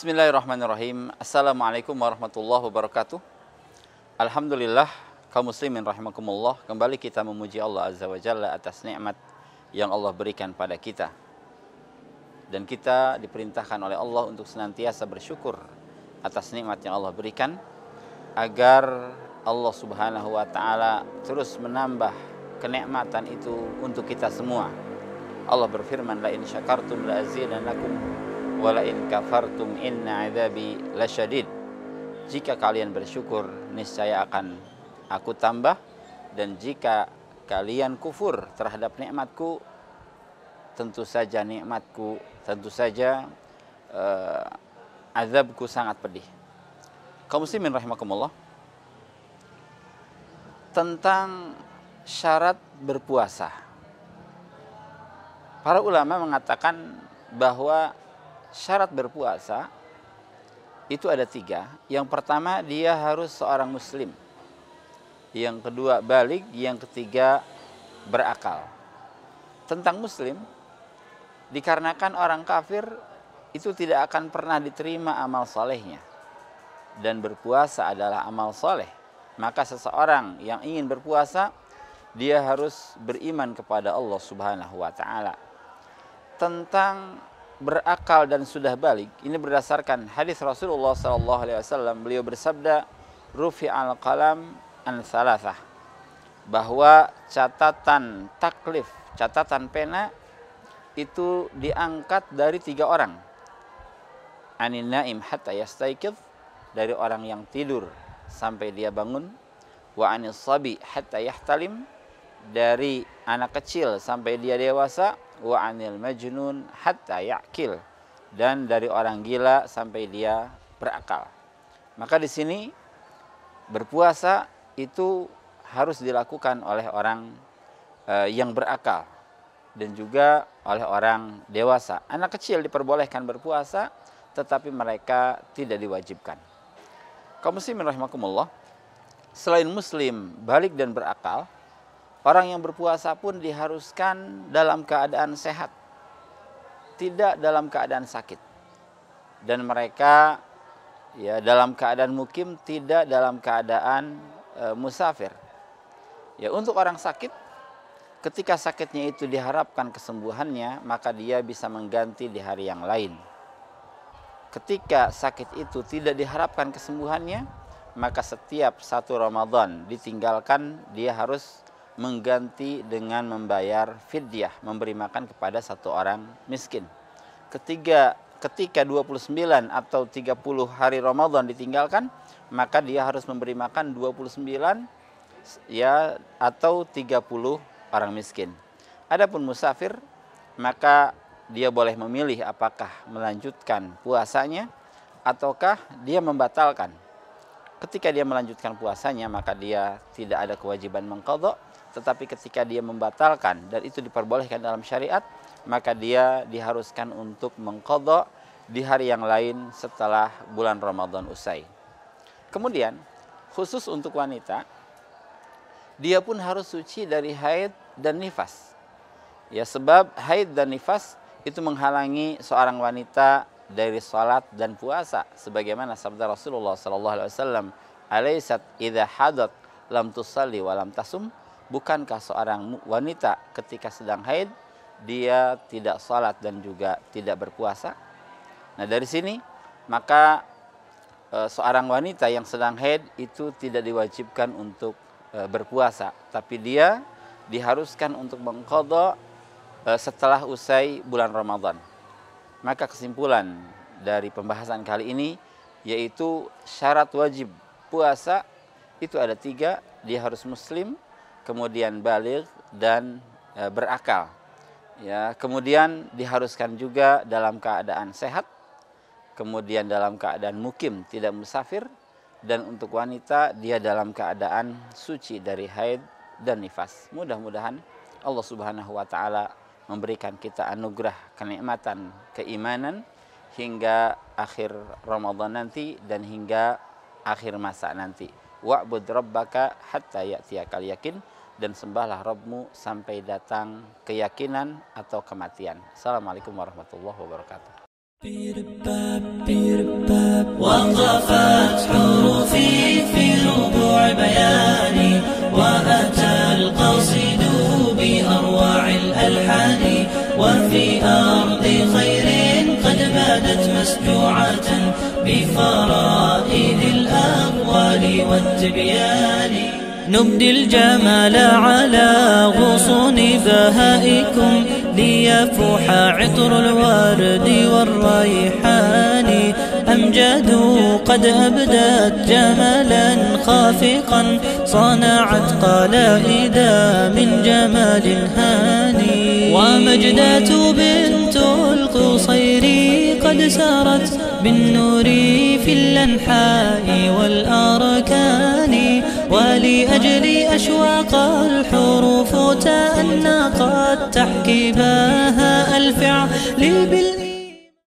Bismillahirrahmanirrahim. Assalamualaikum warahmatullahi wabarakatuh. Alhamdulillah, kaum muslimin rahimakumullah. Kembali kita memuji Allah Azza wa Jalla atas nikmat yang Allah berikan pada kita. Dan kita diperintahkan oleh Allah untuk senantiasa bersyukur atas nikmat yang Allah berikan, agar Allah Subhanahu wa ta'ala terus menambah kenikmatan itu untuk kita semua. Allah berfirman, la in syakartum la azidannakum wa la in kafartum inna adzabi lasyadid. Jika kalian bersyukur, niscaya akan aku tambah, dan jika kalian kufur terhadap nikmatku, tentu saja azabku sangat pedih. Kaum muslimin rahimakumullah, tentang syarat berpuasa, para ulama mengatakan bahwa syarat berpuasa itu ada 3. Yang pertama, dia harus seorang muslim. Yang kedua, baligh. Yang ketiga, berakal. Tentang muslim, dikarenakan orang kafir itu tidak akan pernah diterima amal solehnya, dan berpuasa adalah amal soleh, maka seseorang yang ingin berpuasa, dia harus beriman kepada Allah Subhanahu wa ta'ala. Tentang berakal dan sudah balik, ini berdasarkan hadis Rasulullah SAW. Beliau bersabda, rufi'al qalam an thalathah, bahwa catatan taklif, catatan pena itu diangkat dari 3 orang. Anin naim hatta yastaiqidh, dari orang yang tidur sampai dia bangun. Wa anis sabi hatta yahtalim, dari anak kecil sampai dia dewasa. Wa anil majnun hatta ya'kil, dan dari orang gila sampai dia berakal. Maka di sini berpuasa itu harus dilakukan oleh orang yang berakal, dan juga oleh orang dewasa. Anak kecil diperbolehkan berpuasa, tetapi mereka tidak diwajibkan. Kaum muslimin rahimakumullah, selain muslim, balik dan berakal, orang yang berpuasa pun diharuskan dalam keadaan sehat, tidak dalam keadaan sakit. Dan mereka dalam keadaan mukim, tidak dalam keadaan musafir. Untuk orang sakit, ketika sakitnya itu diharapkan kesembuhannya, maka dia bisa mengganti di hari yang lain. Ketika sakit itu tidak diharapkan kesembuhannya, maka setiap 1 Ramadan ditinggalkan, dia harus mengganti dengan membayar fidyah, memberi makan kepada 1 orang miskin. Ketika 29 atau 30 hari Ramadan ditinggalkan, maka dia harus memberi makan 29 atau 30 orang miskin. Adapun musafir, maka dia boleh memilih apakah melanjutkan puasanya ataukah dia membatalkan. Ketika dia melanjutkan puasanya, maka dia tidak ada kewajiban mengqadha. Tetapi ketika dia membatalkan, dan itu diperbolehkan dalam syariat, maka dia diharuskan untuk mengqadha di hari yang lain setelah bulan Ramadan usai. Kemudian, khusus untuk wanita, dia pun harus suci dari haid dan nifas. Sebab haid dan nifas itu menghalangi seorang wanita dari salat dan puasa, sebagaimana sabda Rasulullah SAW, alaysat idza hadat lam tusalli wa lam tasum. Bukankah seorang wanita ketika sedang haid, dia tidak salat dan juga tidak berpuasa? Nah, dari sini maka seorang wanita yang sedang haid itu tidak diwajibkan untuk berpuasa, tapi dia diharuskan untuk mengqadha setelah usai bulan Ramadan. Maka kesimpulan dari pembahasan kali ini, yaitu syarat wajib puasa itu ada 3. Dia harus muslim, kemudian baligh, dan berakal. Kemudian diharuskan juga dalam keadaan sehat, kemudian dalam keadaan mukim, tidak musafir, dan untuk wanita dia dalam keadaan suci dari haid dan nifas. Mudah-mudahan Allah Subhanahu wa ta'ala memberikan kita anugerah kenikmatan keimanan hingga akhir Ramadan nanti dan hingga akhir masa nanti. Wa'bud rabbaka hatta ya'tiyakal yakin, dan sembahlah Rabbmu sampai datang keyakinan atau kematian. Assalamualaikum warahmatullahi wabarakatuh. وقفت حروفي في ربوع بياني، وأتى القصيد بأروع الألحان، وفي أرض خير قد بادت مسجوعة بفرائد الأقوال والتبيان. نبدي الجمال على غصون بهائكم، ليفوح عطر الورد والريحان. أمجاد قد أبدت جمالا خافقا، صنعت قلائد من جمال هاني. ومجدة بنت القصير قد سارت بالنور في الأنحاء والأركان، ولأجل أشواق الحروف تأنقت تحكي بها الفعل